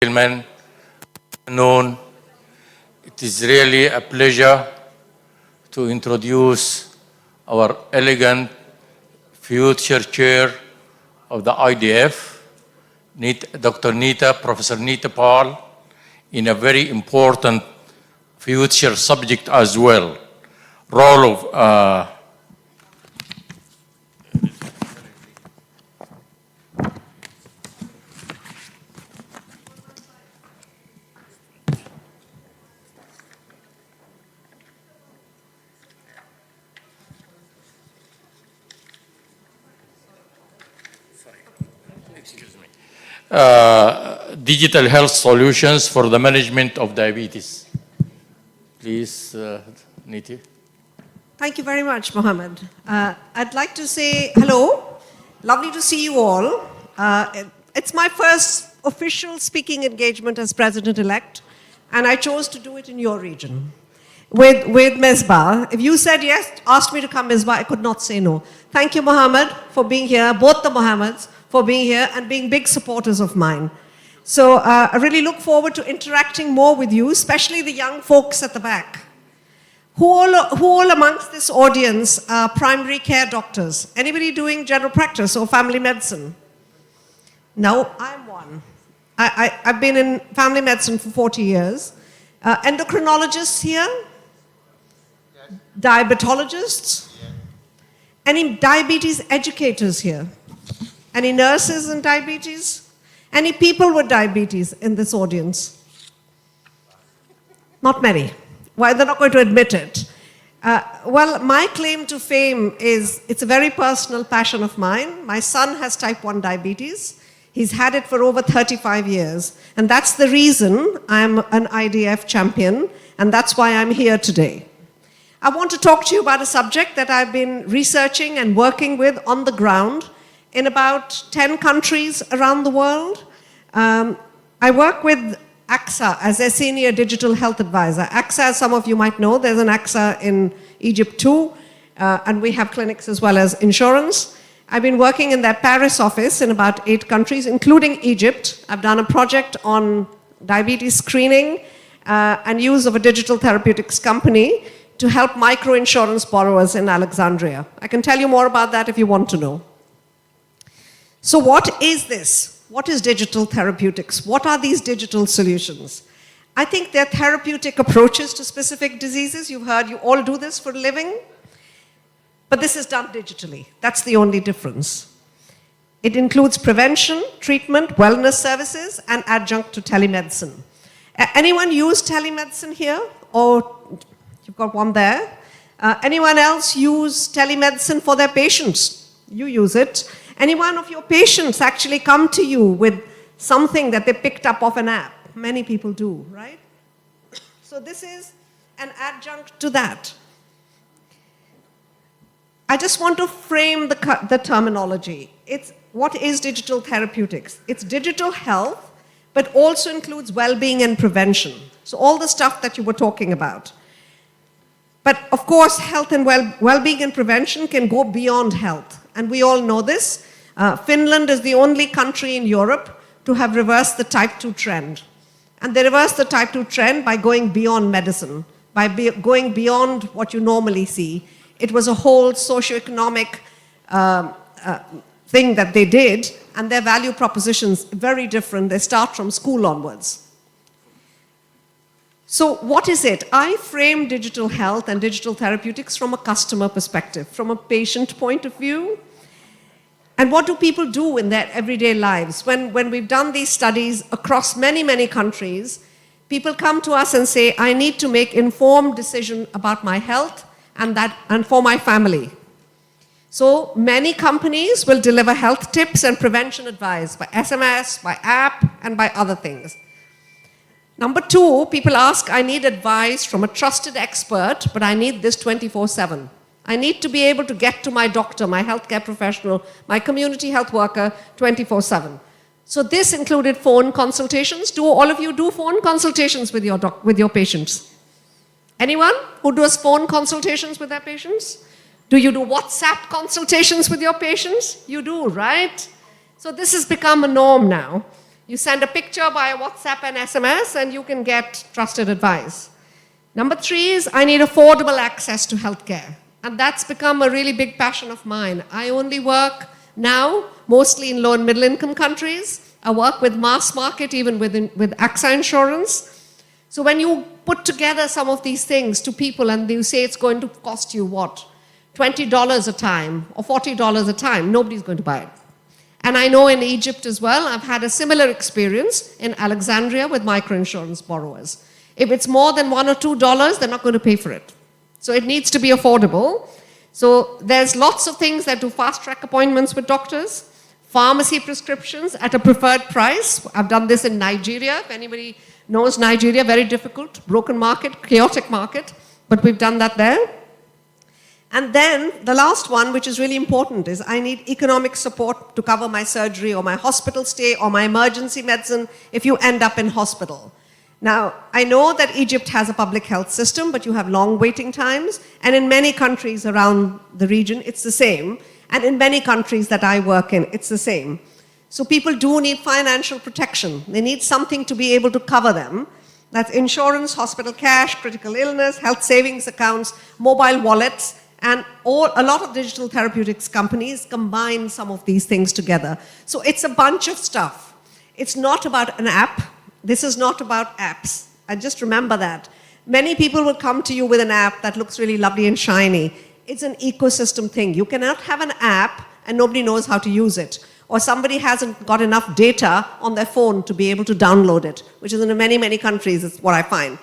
Gentlemen, known, it is really a pleasure to introduce our elegant future chair of the IDF, Dr. Nita, Professor Nita Paul, in a very important future subject as well, role of digital health solutions for the management of diabetes. Please, Niti. Thank you very much, Mohammed. I'd like to say hello. Lovely to see you all. It's my first official speaking engagement as president-elect, and I chose to do it in your region with Mesbah. If you said yes, asked me to come, Mesbah, I could not say no. Thank you, Mohammed, for being here, both the Mohammeds, for being here and being big supporters of mine. So I really look forward to interacting more with you, especially the young folks at the back. Who all amongst this audience are primary care doctors? Anybody doing general practice or family medicine? No, I'm one. I've been in family medicine for 40 years. Endocrinologists here? Diabetologists? Any diabetes educators here? Any nurses in diabetes? Any people with diabetes in this audience? Not many. Why, they're not going to admit it. Well, my claim to fame is, it's a very personal passion of mine. My son has type 1 diabetes. He's had it for over 35 years. And that's the reason I'm an IDF champion, and that's why I'm here today. I want to talk to you about a subject that I've been researching and working with on the ground in about 10 countries around the world. I work with AXA as a senior digital health advisor. AXA, as some of you might know, there's an AXA in Egypt too, and we have clinics as well as insurance. I've been working in their Paris office in about 8 countries, including Egypt. I've done a project on diabetes screening and use of a digital therapeutics company to help micro-insurance borrowers in Alexandria. I can tell you more about that if you want to know. So what is this? What is digital therapeutics? What are these digital solutions? I think they're therapeutic approaches to specific diseases. You've heard you all do this for a living. But this is done digitally. That's the only difference. It includes prevention, treatment, wellness services, and adjunct to telemedicine. Anyone use telemedicine here? Or you've got one there. Anyone else use telemedicine for their patients? You use it. Any one of your patients actually come to you with something that they picked up off an app? Many people do, right? So this is an adjunct to that. I just want to frame the terminology. What is digital therapeutics? It's digital health, but also includes well-being and prevention. So all the stuff that you were talking about. But of course, health and well-being and prevention can go beyond health. And we all know this. Finland is the only country in Europe to have reversed the type 2 trend. And they reversed the type 2 trend by going beyond medicine, by going beyond what you normally see. It was a whole socioeconomic thing that they did, and their value propositions very different. They start from school onwards. So what is it? I frame digital health and digital therapeutics from a customer perspective, from a patient point of view. And what do people do in their everyday lives? When we've done these studies across many, many countries, people come to us and say, I need to make informed decision about my health and for my family. So many companies will deliver health tips and prevention advice by SMS, by app, and by other things. Number 2, people ask, I need advice from a trusted expert, but I need this 24/7. I need to be able to get to my doctor, my healthcare professional, my community health worker 24/7. So this included phone consultations. Do all of you do phone consultations with your patients? Anyone who does phone consultations with their patients? Do you do WhatsApp consultations with your patients? You do, right? So this has become a norm now. You send a picture by WhatsApp and SMS, and you can get trusted advice. Number 3 is I need affordable access to healthcare. And that's become a really big passion of mine. I only work now mostly in low and middle income countries. I work with mass market, even with AXA insurance. So when you put together some of these things to people and you say it's going to cost you what? $20 a time or $40 a time, nobody's going to buy it. And I know in Egypt as well, I've had a similar experience in Alexandria with microinsurance borrowers. If it's more than $1 or $2, they're not going to pay for it. So it needs to be affordable. So there's lots of things that do fast-track appointments with doctors, pharmacy prescriptions at a preferred price. I've done this in Nigeria. If anybody knows Nigeria, very difficult, broken market, chaotic market, but we've done that there. And then the last one, which is really important, is I need economic support to cover my surgery or my hospital stay or my emergency medicine if you end up in hospital. Now, I know that Egypt has a public health system, but you have long waiting times, and in many countries around the region, it's the same, and in many countries that I work in, it's the same. So people do need financial protection. They need something to be able to cover them. That's insurance, hospital cash, critical illness, health savings accounts, mobile wallets, and a lot of digital therapeutics companies combine some of these things together. So it's a bunch of stuff. It's not about an app. This is not about apps. And just remember that. Many people will come to you with an app that looks really lovely and shiny. It's an ecosystem thing. You cannot have an app and nobody knows how to use it. Or somebody hasn't got enough data on their phone to be able to download it, which is in many, many countries, is what I find.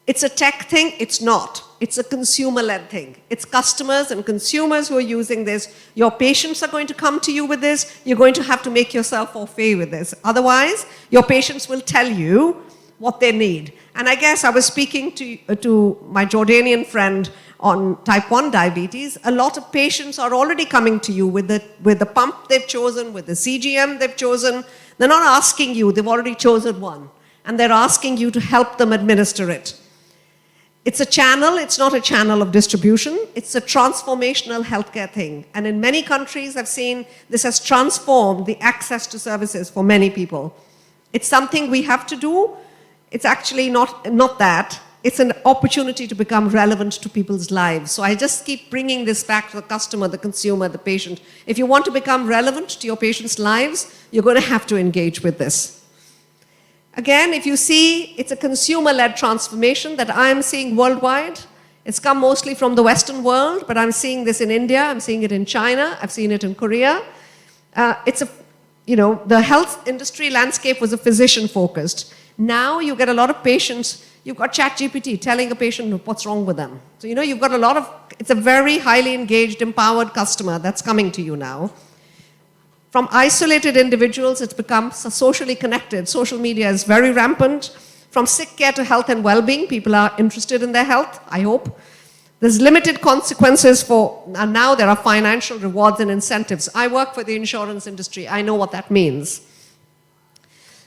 It's a tech thing, it's not. It's a consumer-led thing. It's customers and consumers who are using this. Your patients are going to come to you with this. You're going to have to make yourself au fait with this. Otherwise, your patients will tell you what they need. And I guess I was speaking to my Jordanian friend on type 1 diabetes. A lot of patients are already coming to you with the pump they've chosen, with the CGM they've chosen. They're not asking you, they've already chosen one. And they're asking you to help them administer it. It's a channel, it's not a channel of distribution. It's a transformational healthcare thing. And in many countries, I've seen this has transformed the access to services for many people. It's something we have to do. It's actually not that. It's an opportunity to become relevant to people's lives. So I just keep bringing this back to the customer, the consumer, the patient. If you want to become relevant to your patients' lives, you're going to have to engage with this. Again, if you see, it's a consumer-led transformation that I'm seeing worldwide. It's come mostly from the Western world, but I'm seeing this in India, I'm seeing it in China, I've seen it in Korea. The health industry landscape was a physician-focused. Now you get a lot of patients, you've got ChatGPT telling a patient what's wrong with them. So you've got it's a very highly engaged, empowered customer that's coming to you now. From isolated individuals, it's become socially connected. Social media is very rampant. From sick care to health and well-being, people are interested in their health, I hope. There's limited consequences and now there are financial rewards and incentives. I work for the insurance industry. I know what that means.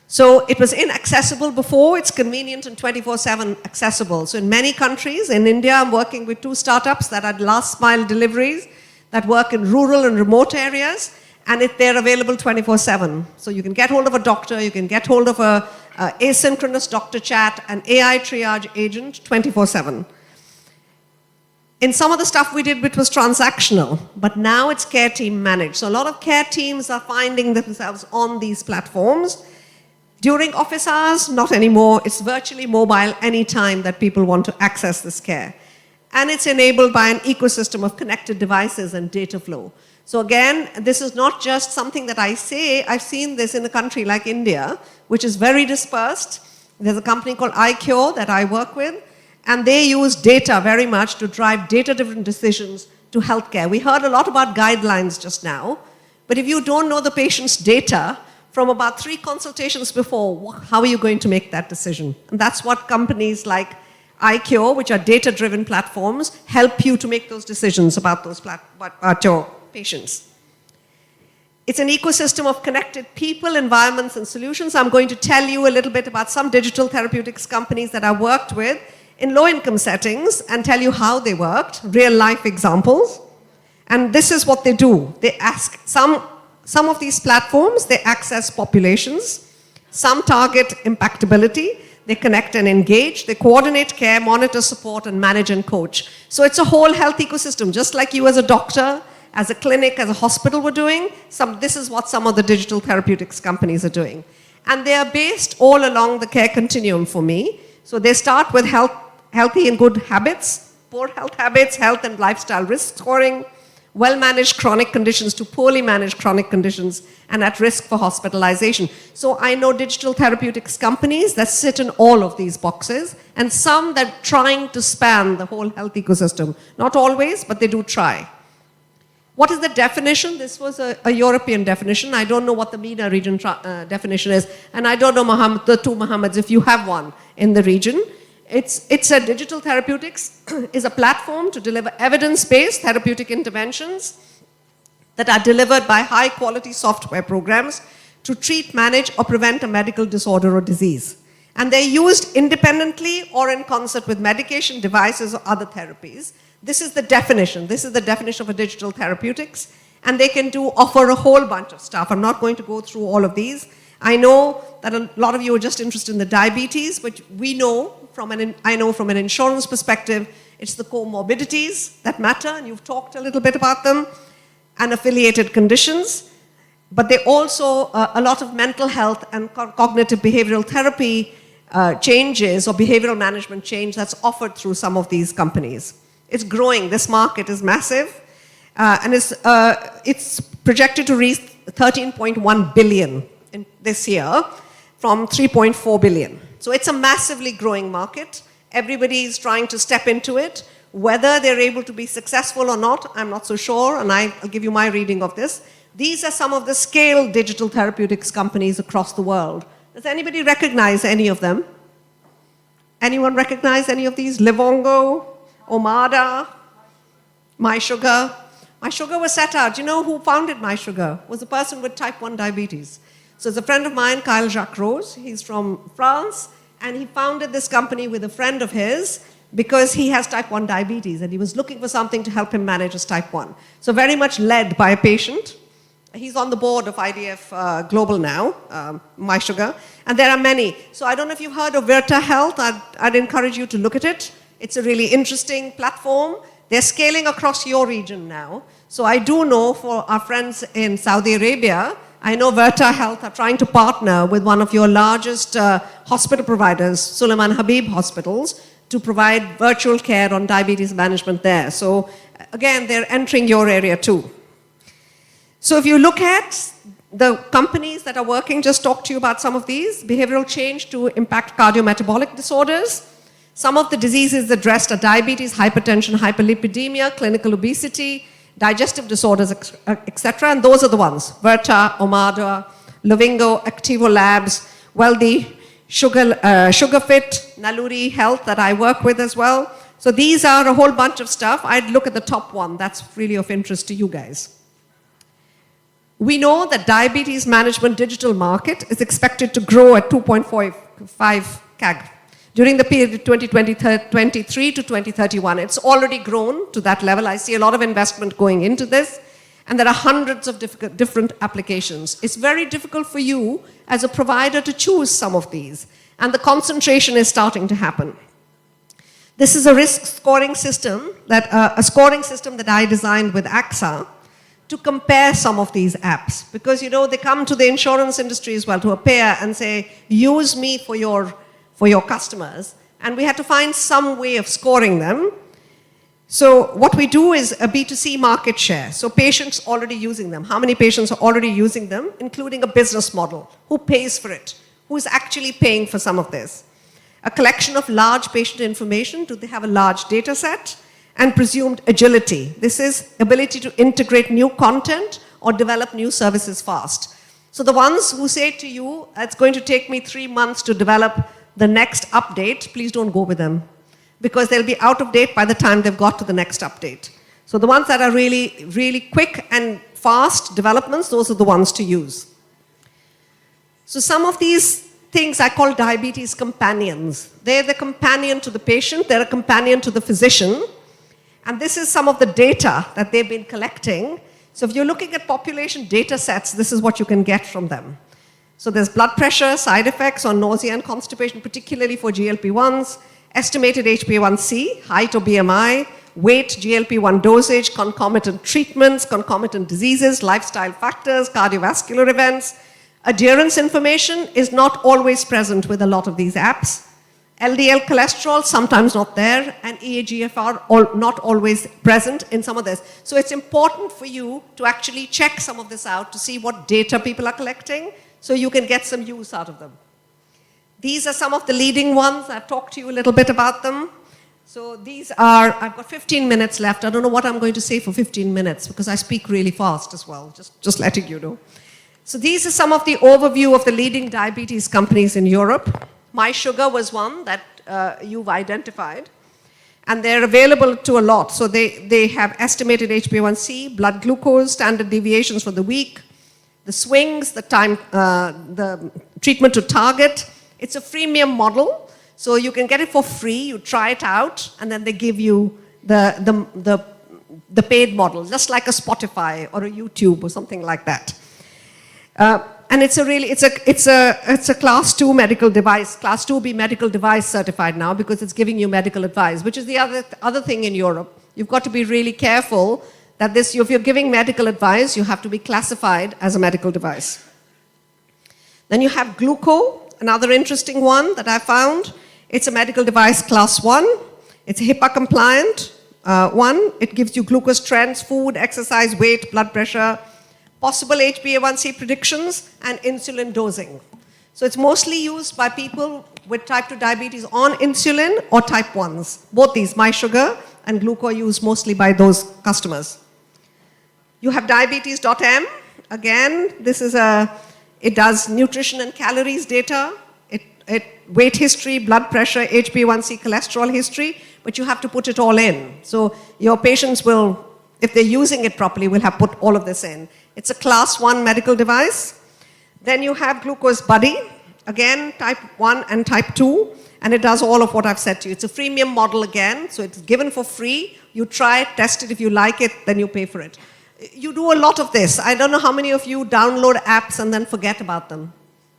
So it was inaccessible before. It's convenient and 24/7 accessible. So in many countries, in India, I'm working with 2 startups that are last-mile deliveries that work in rural and remote areas. And they're available 24/7. So you can get hold of a doctor, you can get hold of a asynchronous doctor chat, an AI triage agent 24/7. In some of the stuff we did, which was transactional, but now it's care team managed. So a lot of care teams are finding themselves on these platforms. During office hours, not anymore. It's virtually mobile anytime that people want to access this care. And it's enabled by an ecosystem of connected devices and data flow. So again, this is not just something that I say. I've seen this in a country like India, which is very dispersed. There's a company called iCure that I work with, and they use data very much to drive data-driven decisions to healthcare. We heard a lot about guidelines just now, but if you don't know the patient's data from about 3 consultations before, how are you going to make that decision? And that's what companies like iCure, which are data-driven platforms, help you to make those decisions about your patients. It's an ecosystem of connected people, environments, and solutions. I'm going to tell you a little bit about some digital therapeutics companies that I worked with in low-income settings and tell you how they worked, real-life examples. And this is what they do. They ask some of these platforms, they access populations Some target impactability. They connect and engage. They coordinate care, monitor, support, and manage and coach. So it's a whole health ecosystem, just like you as a doctor, as a clinic, as a hospital were doing. This is what some of the digital therapeutics companies are doing. And they are based all along the care continuum for me. So they start with healthy and good habits, poor health habits, health and lifestyle risk scoring, well-managed chronic conditions to poorly managed chronic conditions, and at risk for hospitalization. So I know digital therapeutics companies that sit in all of these boxes, and some that are trying to span the whole health ecosystem. Not always, but they do try. What is the definition? This was a European definition. I don't know what the MENA region definition is, and I don't know the two Mohammeds, if you have one in the region. It's a digital therapeutics is a platform to deliver evidence-based therapeutic interventions that are delivered by high-quality software programs to treat, manage, or prevent a medical disorder or disease. And they're used independently or in concert with medication, devices, or other therapies. This is the definition. This is the definition of a digital therapeutics. And they can offer a whole bunch of stuff. I'm not going to go through all of these. I know that a lot of you are just interested in the diabetes, but we know I know from an insurance perspective, it's the comorbidities that matter, and you've talked a little bit about them, and affiliated conditions. But they also, a lot of mental health and cognitive behavioral therapy changes or behavioral management change that's offered through some of these companies. It's growing. This market is massive, and it's projected to reach 13.1 billion in this year from 3.4 billion. So it's a massively growing market. Everybody is trying to step into it. Whether they're able to be successful or not, I'm not so sure, and I'll give you my reading of this. These are some of the scale digital therapeutics companies across the world. Does anybody recognize any of them? Anyone recognize any of these? Livongo, Omada, MySugar. MySugar was set out. Do you know who founded MySugar? Was a person with type 1 diabetes. So it's a friend of mine, Kyle Jacques Rose. He's from France, and he founded this company with a friend of his because he has type 1 diabetes, and he was looking for something to help him manage his type 1. So very much led by a patient. He's on the board of IDF Global now, MySugar, and there are many. So I don't know if you've heard of Virta Health. I'd encourage you to look at it. It's a really interesting platform. They're scaling across your region now. So I do know for our friends in Saudi Arabia, I know Virta Health are trying to partner with one of your largest hospital providers, Sulaiman Habib Hospitals, to provide virtual care on diabetes management there. So again, they're entering your area too. So if you look at the companies that are working, just talk to you about some of these. Behavioral change to impact cardiometabolic disorders. Some of the diseases addressed are diabetes, hypertension, hyperlipidemia, clinical obesity, digestive disorders, etc. And those are the ones: Virta, Omada, Livongo, Activo Labs, Wealthy, SugarFit, Naluri Health that I work with as well. So these are a whole bunch of stuff. I'd look at the top one. That's really of interest to you guys. We know that diabetes management digital market is expected to grow at 2.45 CAGR during the period 2023 to 2031. It's already grown to that level. I see a lot of investment going into this, and there are hundreds of different applications. It's very difficult for you as a provider to choose some of these, and the concentration is starting to happen. This is a risk scoring system, a scoring system that I designed with AXA to compare some of these apps, because they come to the insurance industry as well, to a payer, and say, use me for your customers, and we had to find some way of scoring them. So what we do is a B2C market share. So patients already using them. How many patients are already using them, including a business model? Who pays for it? Who is actually paying for some of this? A collection of large patient information. Do they have a large data set? And presumed agility. This is ability to integrate new content or develop new services fast. So the ones who say to you, it's going to take me 3 months to develop the next update, please don't go with them, because they'll be out of date by the time they've got to the next update. So the ones that are really, really quick and fast developments, those are the ones to use. So some of these things I call diabetes companions. They're the companion to the patient, they're a companion to the physician. And this is some of the data that they've been collecting. So if you're looking at population data sets, this is what you can get from them. So there's blood pressure, side effects on nausea and constipation, particularly for GLP-1s, estimated HbA1c, height or BMI, weight, GLP-1 dosage, concomitant treatments, concomitant diseases, lifestyle factors, cardiovascular events. Adherence information is not always present with a lot of these apps. LDL cholesterol, sometimes not there, and EAGFR, not always present in some of this. So it's important for you to actually check some of this out to see what data people are collecting so you can get some use out of them. These are some of the leading ones. I've talked to you a little bit about them. So these are, I've got 15 minutes left. I don't know what I'm going to say for 15 minutes because I speak really fast as well, just letting you know. So these are some of the overview of the leading diabetes companies in Europe. MySugar was one that you've identified. And they're available to a lot. So they have estimated HbA1c, blood glucose, standard deviations for the week, the swings, the time, the treatment to target. It's a freemium model. So you can get it for free, you try it out, and then they give you the paid model, just like a Spotify or a YouTube or something like that. And it's a class 2 medical device, class 2B medical device certified now because it's giving you medical advice, which is the other thing in Europe. You've got to be really careful that if you're giving medical advice, you have to be classified as a medical device. Then you have Gluco, another interesting one that I found. It's a medical device class 1. It's a HIPAA compliant one. It gives you glucose trends, food, exercise, weight, blood pressure, possible HbA1c predictions, and insulin dosing. So it's mostly used by people with type 2 diabetes on insulin or type 1s. Both these, MySugar and Gluco, are used mostly by those customers. You have diabetes.m. Again, it does nutrition and calories data, weight history, blood pressure, HbA1c, cholesterol history, but you have to put it all in. So your patients will, if they're using it properly, will have put all of this in. It's a class 1 medical device. Then you have Glucose Buddy, again, type 1 and type 2, and it does all of what I've said to you. It's a freemium model again, so it's given for free. You try it, test it. If you like it, then you pay for it. You do a lot of this. I don't know how many of you download apps and then forget about them.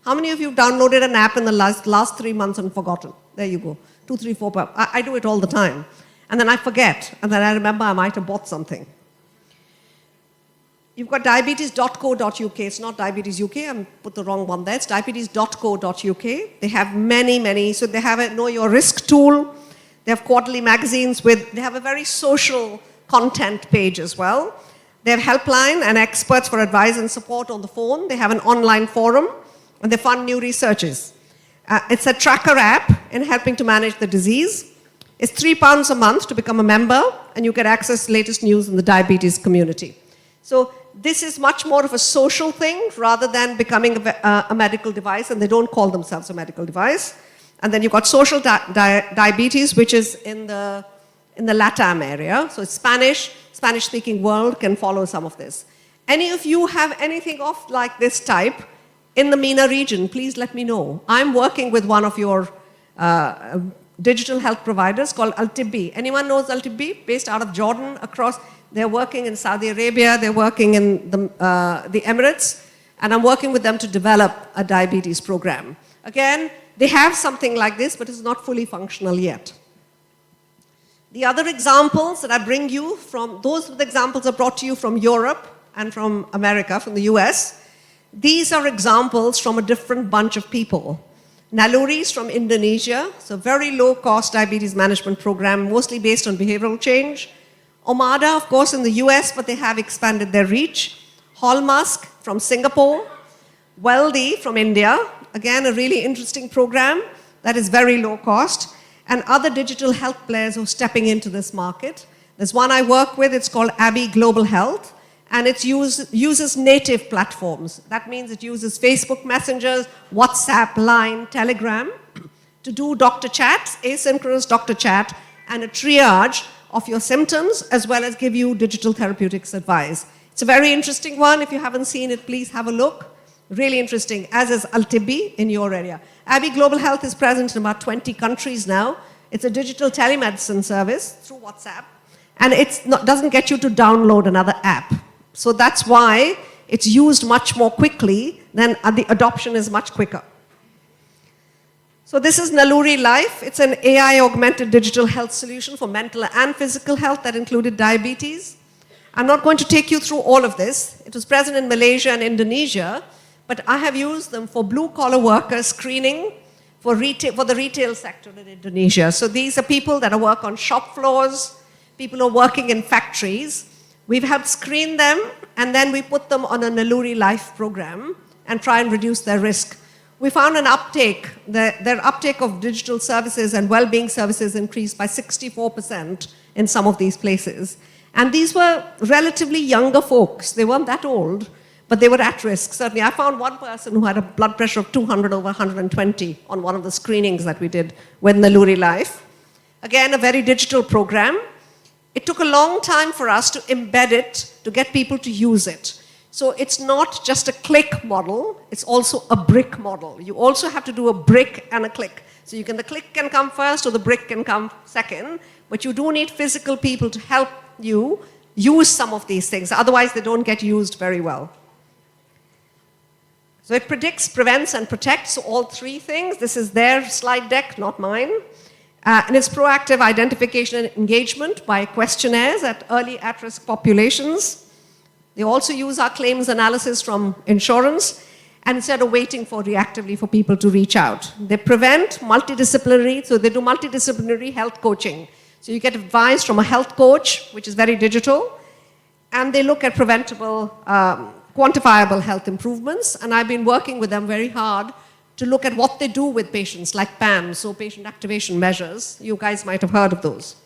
How many of you downloaded an app in the last 3 months and forgotten? There you go. 2, 3, 4. I do it all the time. And then I forget. And then I remember I might have bought something. You've got diabetes.co.uk. It's not Diabetes UK. I put the wrong one there. It's diabetes.co.uk. They have many. So they have a Know Your Risk tool. They have quarterly magazines they have a very social content page as well. They have helpline and experts for advice and support on the phone. They have an online forum. And they fund new researches. It's a tracker app in helping to manage the disease. It's £3 a month to become a member, and you get access to latest news in the diabetes community. So this is much more of a social thing rather than becoming a medical device, and they don't call themselves a medical device. And then you've got social diabetes, which is in the LATAM area. So it's Spanish-speaking world can follow some of this. Any of you have anything of like this type in the MENA region, please let me know. I'm working with one of your digital health providers called Altibbi. Anyone knows Altibbi? Based out of Jordan, they're working in Saudi Arabia, they're working in the Emirates, and I'm working with them to develop a diabetes program. Again, they have something like this, but it's not fully functional yet. The other examples that I bring you from, those examples are brought to you from Europe and from America, from the US. These are examples from a different bunch of people. Naluri is from Indonesia, so very low-cost diabetes management program, mostly based on behavioral change. Omada, of course, in the US, but they have expanded their reach. Hallmask from Singapore. Weldy from India, again, a really interesting program that is very low cost. And other digital health players who are stepping into this market. There's one I work with, it's called Abby Global Health. And it uses native platforms. That means it uses Facebook Messengers, WhatsApp, Line, Telegram to do doctor chats, asynchronous doctor chat, and a triage of your symptoms, as well as give you digital therapeutics advice. It's a very interesting one. If you haven't seen it, please have a look. Really interesting, as is Altibbi in your area. Abby Global Health is present in about 20 countries now. It's a digital telemedicine service through WhatsApp, and it doesn't get you to download another app. So that's why it's used much more quickly then the adoption is much quicker. So this is Naluri Life. It's an AI-augmented digital health solution for mental and physical health that included diabetes. I'm not going to take you through all of this. It was present in Malaysia and Indonesia, but I have used them for blue-collar worker screening for the retail sector in Indonesia. So these are people that work on shop floors, people who are working in factories. We've helped screen them, and then we put them on a Naluri Life program and try and reduce their risk. We found an uptake, their uptake of digital services and well-being services increased by 64% in some of these places. And these were relatively younger folks. They weren't that old, but they were at risk. Certainly, I found one person who had a blood pressure of 200 over 120 on one of the screenings that we did with Naluri Life. Again, a very digital program. It took a long time for us to embed it, to get people to use it. So it's not just a click model, it's also a brick model. You also have to do a brick and a click. So the click can come first or the brick can come second, but you do need physical people to help you use some of these things. Otherwise, they don't get used very well. So it predicts, prevents, and protects, so all three things. This is their slide deck, not mine. And it's proactive identification and engagement by questionnaires at early at-risk populations. They also use our claims analysis from insurance, and instead of waiting reactively for people to reach out. They prevent multidisciplinary, so they do multidisciplinary health coaching. So you get advice from a health coach, which is very digital, and they look at preventable, quantifiable health improvements, and I've been working with them very hard to look at what they do with patients, like PAMs, so patient activation measures. You guys might have heard of those.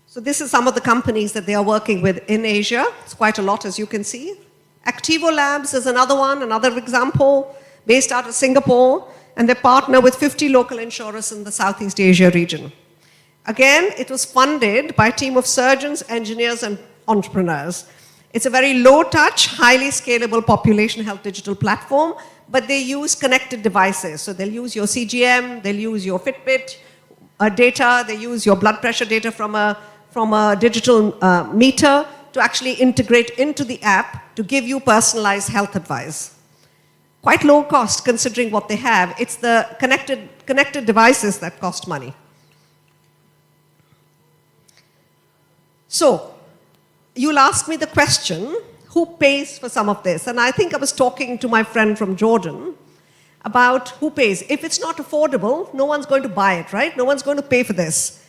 So this is some of the companies that they are working with in Asia. It's quite a lot, as you can see. Activo Labs is another one, another example, based out of Singapore, and they partner with 50 local insurers in the Southeast Asia region. Again, it was funded by a team of surgeons, engineers, and entrepreneurs. It's a very low-touch, highly scalable population health digital platform, but they use connected devices. So they'll use your CGM, they'll use your Fitbit data, they use your blood pressure data from a digital meter to actually integrate into the app to give you personalized health advice. Quite low cost considering what they have. It's the connected devices that cost money. So, you'll ask me the question, who pays for some of this? And I think I was talking to my friend from Jordan about who pays. If it's not affordable, no one's going to buy it, right? No one's going to pay for this.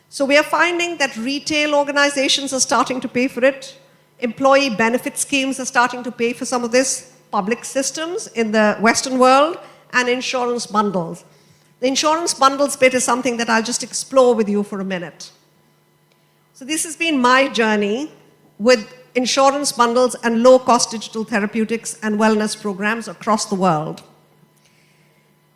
So we are finding that retail organizations are starting to pay for it. Employee benefit schemes are starting to pay for some of this. Public systems in the Western world, and insurance bundles. The insurance bundles bit is something that I'll just explore with you for a minute. So this has been my journey with insurance bundles and low-cost digital therapeutics and wellness programs across the world.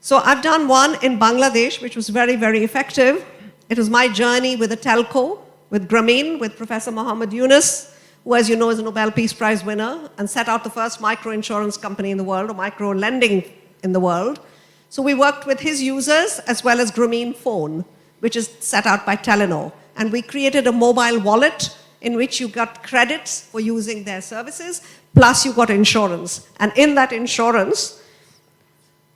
So I've done one in Bangladesh, which was very, very effective. It was my journey with a telco, with Grameen, with Professor Muhammad Yunus, who, as you know, is a Nobel Peace Prize winner and set out the first micro-insurance company in the world, or micro-lending in the world. So we worked with his users as well as Grameen Phone, which is set out by Telenor. And we created a mobile wallet in which you got credits for using their services, plus you got insurance. And in that insurance,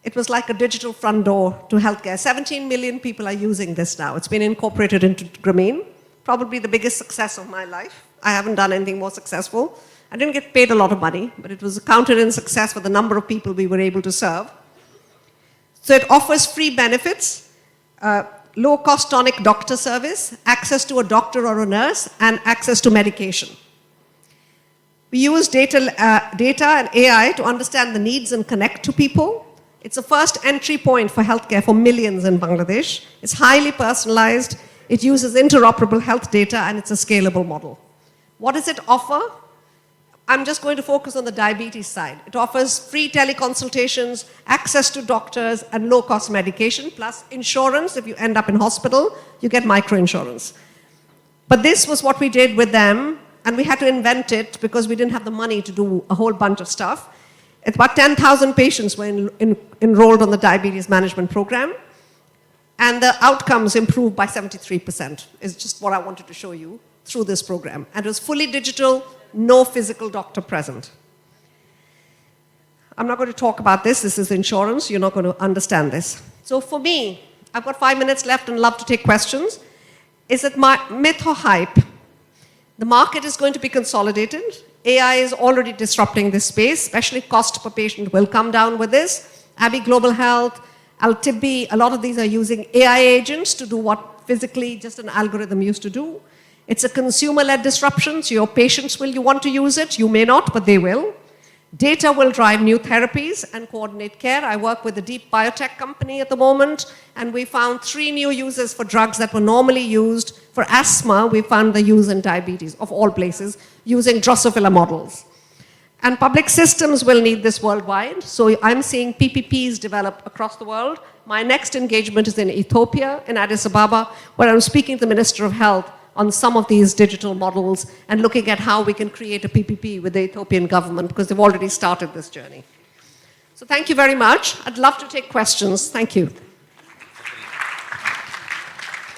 it was like a digital front door to healthcare. 17 million people are using this now. It's been incorporated into Grameen, probably the biggest success of my life. I haven't done anything more successful. I didn't get paid a lot of money, but it was counted in success for the number of people we were able to serve. So it offers free benefits, low-cost tonic doctor service, access to a doctor or a nurse, and access to medication. We use data and AI to understand the needs and connect to people. It's the first entry point for healthcare for millions in Bangladesh. It's highly personalized. It uses interoperable health data, and it's a scalable model. What does it offer? I'm just going to focus on the diabetes side. It offers free teleconsultations, access to doctors, and low-cost medication, plus insurance. If you end up in hospital, you get microinsurance. But this was what we did with them, and we had to invent it because we didn't have the money to do a whole bunch of stuff. It's about 10,000 patients were enrolled on the diabetes management program, and the outcomes improved by 73%, is just what I wanted to show you through this program. And it was fully digital, no physical doctor present. I'm not going to talk about this. This is insurance. You're not going to understand this. So for me, I've got 5 minutes left and love to take questions. Is it myth or hype? The market is going to be consolidated. AI is already disrupting this space, especially cost per patient will come down with this. Abbey Global Health, Al-Tibbi, a lot of these are using AI agents to do what physically just an algorithm used to do. It's a consumer-led disruption, so your patients will want to use it. You may not, but they will. Data will drive new therapies and coordinate care. I work with a deep biotech company at the moment, and we found 3 new uses for drugs that were normally used for asthma. We found the use in diabetes, of all places, using Drosophila models. And public systems will need this worldwide. So I'm seeing PPPs develop across the world. My next engagement is in Ethiopia, in Addis Ababa, where I'm speaking to the Minister of Health on some of these digital models and looking at how we can create a PPP with the Ethiopian government, because they've already started this journey. So thank you very much. I'd love to take questions. Thank you.